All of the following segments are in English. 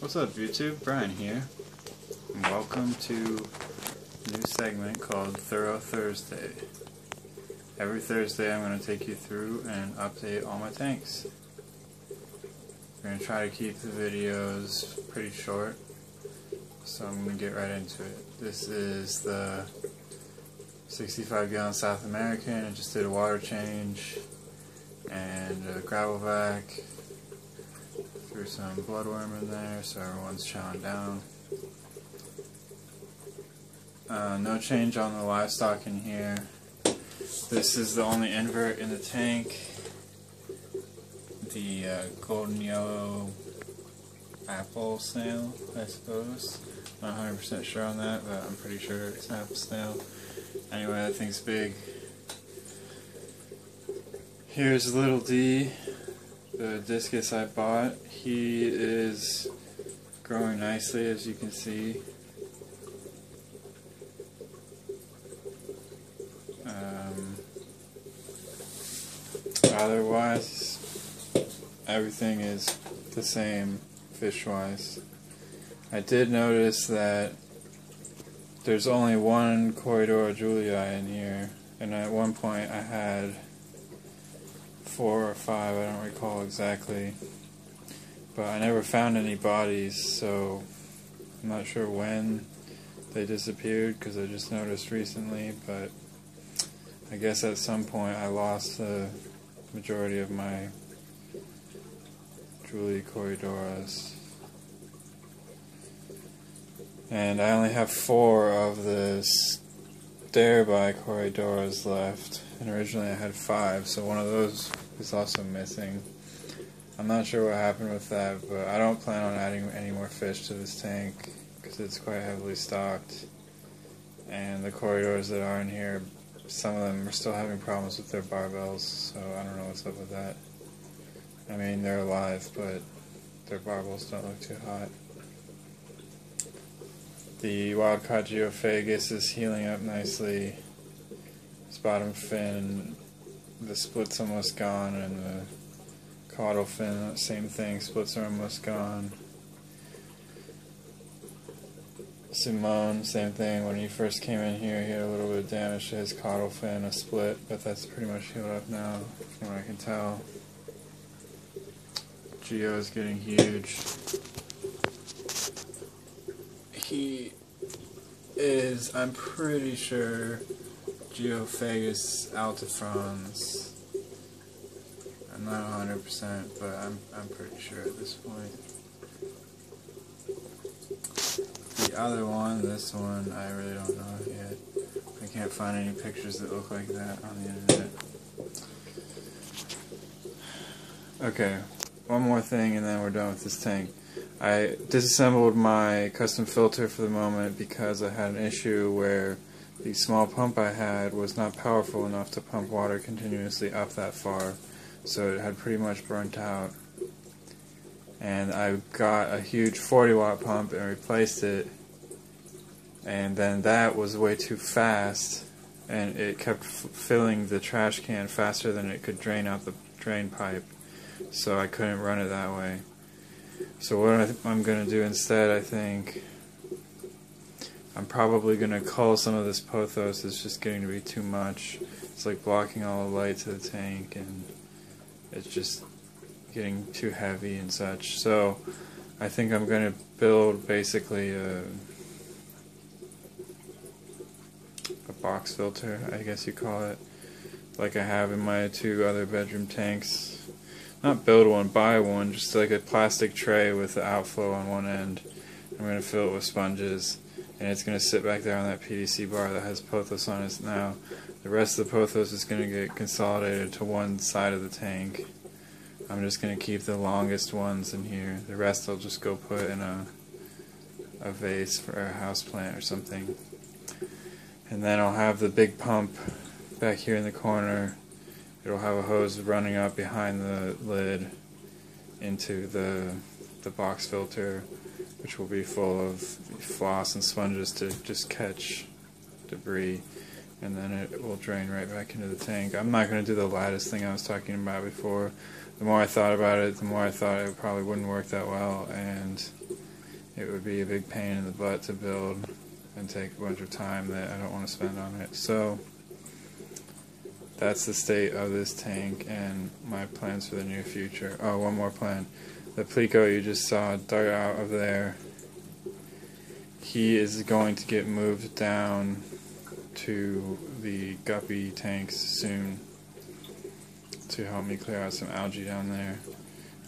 What's up YouTube? Brian here, and welcome to a new segment called Thorough Thursday. Every Thursday I'm going to take you through and update all my tanks. We're going to try to keep the videos pretty short, so I'm going to get right into it. This is the 65 gallon South American. I just did a water change and a gravel vac. Threw some bloodworm in there so everyone's chowing down. No change on the livestock in here. This is the only invert in the tank. The golden yellow apple snail, I suppose. Not 100% sure on that, but I'm pretty sure it's an apple snail. Anyway, that thing's big. Here's little D, the discus I bought. He is growing nicely, as you can see. Otherwise, everything is the same fish-wise. I did notice that there's only one Corridor Julii in here, and at one point I had 4 or 5, I don't recall exactly, but I never found any bodies, so I'm not sure when they disappeared because I just noticed recently, but I guess at some point I lost the majority of my Julii Corridoras. And I only have 4 of the Stairby Corridoras left, and originally I had 5, so one of those is also missing. I'm not sure what happened with that, but I don't plan on adding any more fish to this tank because it's quite heavily stocked. And the corridors that are in here, some of them are still having problems with their barbels, so I don't know what's up with that. I mean, they're alive, but their barbels don't look too hot. The wild-caught Geophagus is healing up nicely. His bottom fin, the split's almost gone, and the caudal fin, same thing, splits are almost gone. Simone, same thing. When he first came in here, he had a little bit of damage to his caudal fin, a split, but that's pretty much healed up now, from what I can tell. Geo is getting huge. He is, I'm pretty sure, Geophagus altifrons. I'm not 100%, but I'm pretty sure at this point. The other one, this one, I really don't know yet. I can't find any pictures that look like that on the internet. Okay, one more thing and then we're done with this tank. I disassembled my custom filter for the moment because I had an issue where the small pump I had was not powerful enough to pump water continuously up that far, so it had pretty much burnt out. And I got a huge 40-watt pump and replaced it, and then that was way too fast, and it kept filling the trash can faster than it could drain out the drain pipe, so I couldn't run it that way. So what I'm going to do instead, I think, I'm probably going to cull some of this pothos. It's just getting to be too much. It's like blocking all the light to the tank, and it's just getting too heavy and such. So I think I'm going to build basically a box filter, I guess you call it, like I have in my 2 other bedroom tanks. Not build one, buy one, just like a plastic tray with the outflow on one end. I'm going to fill it with sponges, and it's going to sit back there on that PVC bar that has pothos on it now. The rest of the pothos is going to get consolidated to one side of the tank. I'm just going to keep the longest ones in here. The rest I'll just go put in a vase for a house plant or something. And then I'll have the big pump back here in the corner. It'll have a hose running up behind the lid into the box filter, which will be full of floss and sponges to just catch debris, and then it will drain right back into the tank. I'm not going to do the lattice thing I was talking about before. The more I thought about it, the more I thought it probably wouldn't work that well, and it would be a big pain in the butt to build and take a bunch of time that I don't want to spend on it. So that's the state of this tank and my plans for the near future. Oh, one more plan. The Plico you just saw dug out of there, he is going to get moved down to the guppy tanks soon to help me clear out some algae down there.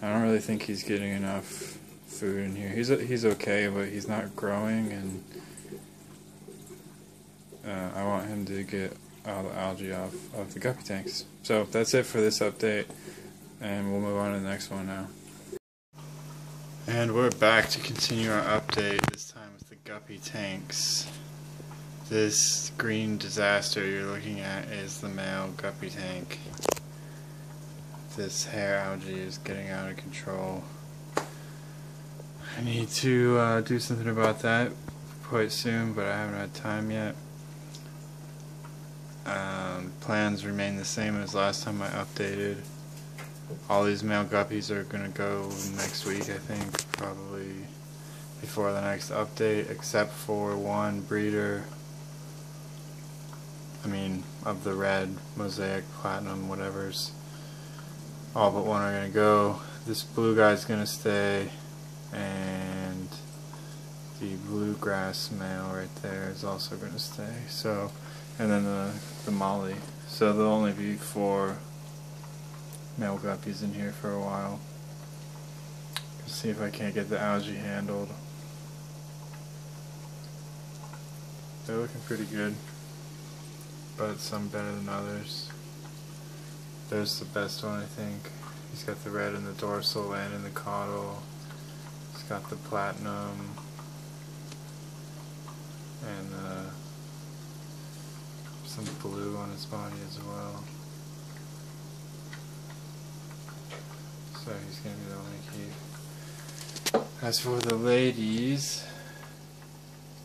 I don't really think he's getting enough food in here. He's okay, but he's not growing, and I want him to get all the algae off of the guppy tanks. So that's it for this update, and we'll move on to the next one now. And we're back to continue our update, this time with the guppy tanks. This green disaster you're looking at is the male guppy tank. This hair algae is getting out of control. I need to do something about that quite soon, but I haven't had time yet. Plans remain the same as last time I updated. All these male guppies are going to go next week, I think, probably before the next update, except for one breeder, of the red, mosaic, platinum, whatever's. All but one are going to go. This blue guy's going to stay, and the bluegrass male right there is also going to stay. So, and then the molly. So there'll only be 4 male guppies in here for a while. See if I can't get the algae handled. They're looking pretty good, but some better than others. There's the best one, I think. He's got the red in the dorsal and in the caudal. He's got the platinum and some blue on his body as well. So he's going to be the one to keep. As for the ladies,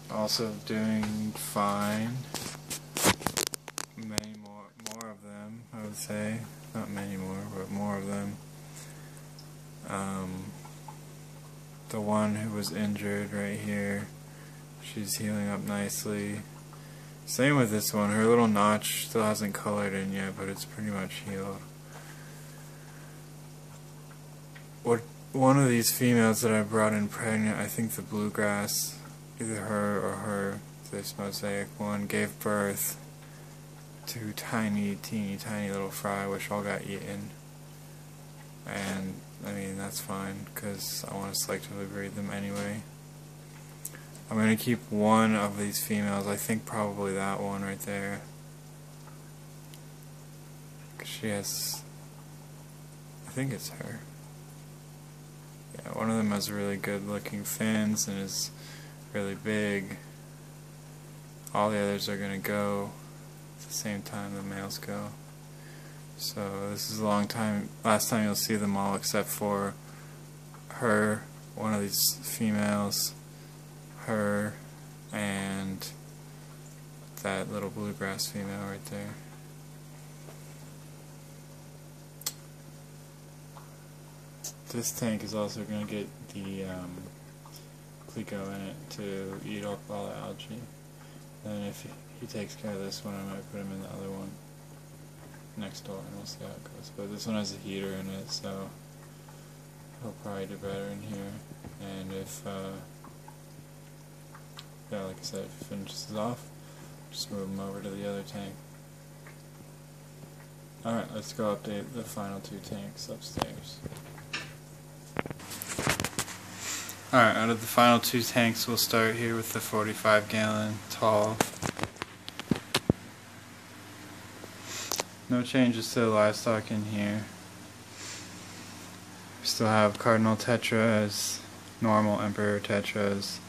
also doing fine. Many more of them, I would say. Not many more, but more of them. The one who was injured right here, she's healing up nicely. Same with this one. Her little notch still hasn't colored in yet, but it's pretty much healed. One of these females that I brought in pregnant, I think the bluegrass, either her or her, this mosaic one, gave birth to tiny, teeny, tiny little fry, which all got eaten. And that's fine, because I want to selectively breed them anyway. I'm going to keep one of these females, I think probably that one right there. She has, I think it's her. Yeah, one of them has really good looking fins and is really big. All the others are going to go at the same time the males go. So this is a long time, last time you'll see them all except for her, one of these females, her, and that little bluegrass female right there. This tank is also going to get the Plico in it to eat up all the algae. Then if he takes care of this one, I might put him in the other one next door, and we'll see how it goes. But this one has a heater in it, so he'll probably do better in here. And if, yeah, like I said, if he finishes off, just move him over to the other tank. Alright, let's go update the final 2 tanks upstairs. Alright, out of the final 2 tanks, we'll start here with the 45-gallon tall. No changes to the livestock in here. We still have cardinal tetras, normal emperor tetras,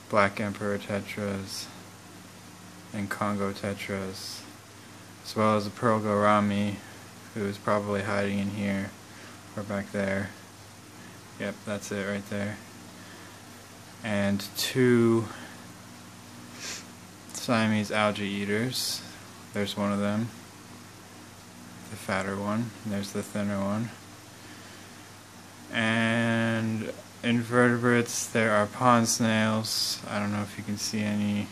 black emperor tetras, and Congo tetras, as well as a pearl gourami, who is probably hiding in here or back there. Yep, that's it right there. And 2 Siamese algae eaters. There's one of them, the fatter one, and there's the thinner one. And invertebrates. There are pond snails. I don't know if you can see any.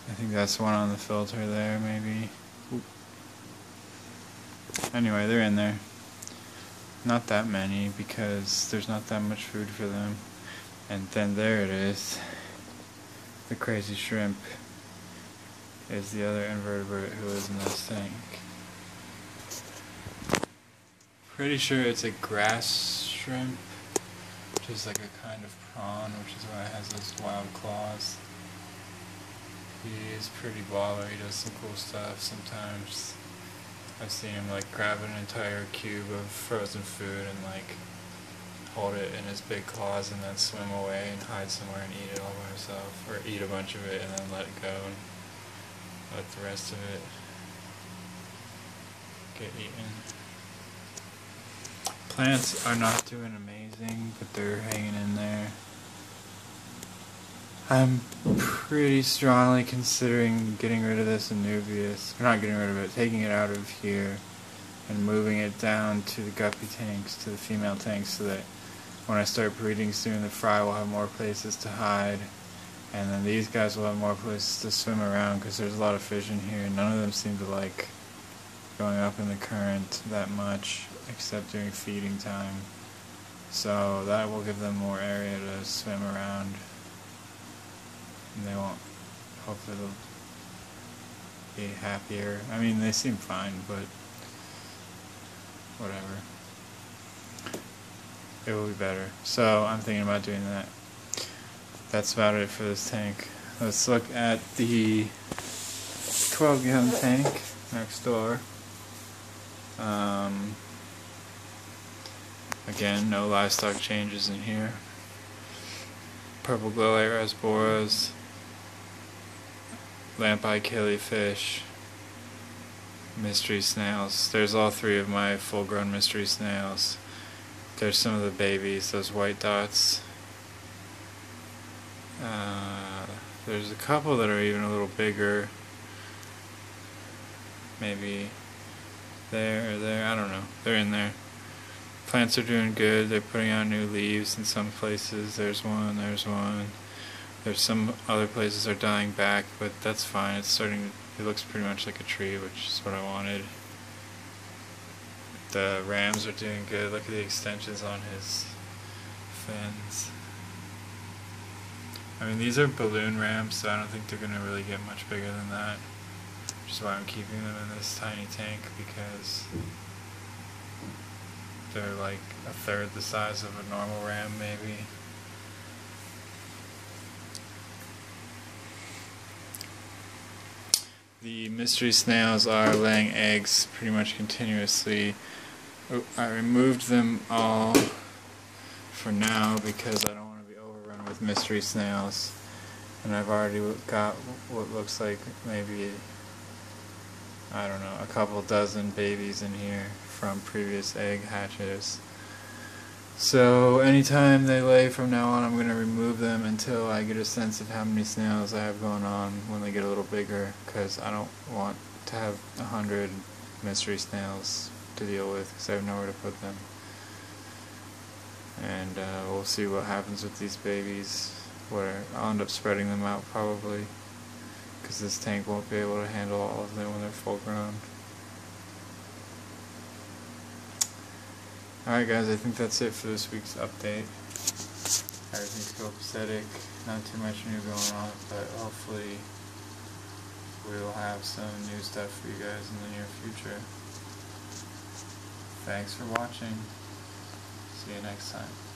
I think that's one on the filter there, maybe. Oop. Anyway, they're in there. Not that many because there's not that much food for them. And then there it is. The crazy shrimp is the other invertebrate who lives in this tank. Pretty sure it's a grass shrimp, which is like a kind of prawn, which is why it has those wild claws. He is pretty baller. He does some cool stuff sometimes. I've seen him like grab an entire cube of frozen food and like hold it in his big claws and then swim away and hide somewhere and eat it all by himself, or eat a bunch of it and then let it go and let the rest of it get eaten. Plants are not doing amazing, but they're hanging in there. I'm pretty strongly considering getting rid of this Anubias, or not getting rid of it, taking it out of here and moving it down to the guppy tanks, to the female tanks, so that when I start breeding soon, the fry will have more places to hide, and then these guys will have more places to swim around, because there's a lot of fish in here. None of them seem to like going up in the current that much, except during feeding time. So that will give them more area to swim around. And they won't, hopefully they'll be happier. I mean, they seem fine, but whatever. It will be better. So I'm thinking about doing that. That's about it for this tank. Let's look at the 12-gallon tank next door. Again, no livestock changes in here. Purple glowlight rasboras, lamp-eye killifish, mystery snails. There's all three of my full-grown mystery snails. There's some of the babies, those white dots. There's a couple that are even a little bigger. Maybe there or there, I don't know. They're in there. Plants are doing good. They're putting out new leaves in some places. There's one, there's one. There's some other places are dying back, but that's fine. It's starting to, it looks pretty much like a tree, which is what I wanted. The rams are doing good. Look at the extensions on his fins. I mean, these are balloon rams, so I don't think they're going to really get much bigger than that. Which is why I'm keeping them in this tiny tank, because they're like a third the size of a normal ram, maybe. The mystery snails are laying eggs pretty much continuously. I removed them all for now because I don't want to be overrun with mystery snails. And I've already got what looks like maybe, I don't know, a couple dozen babies in here from previous egg hatches. So anytime they lay from now on, I'm going to remove them until I get a sense of how many snails I have going on when they get a little bigger, because I don't want to have 100 mystery snails to deal with, because I have nowhere to put them. And we'll see what happens with these babies. I'll end up spreading them out probably, because this tank won't be able to handle all of them when they're full grown. Alright guys, I think that's it for this week's update. Everything's copacetic, not too much new going on, but hopefully we will have some new stuff for you guys in the near future. Thanks for watching. See you next time.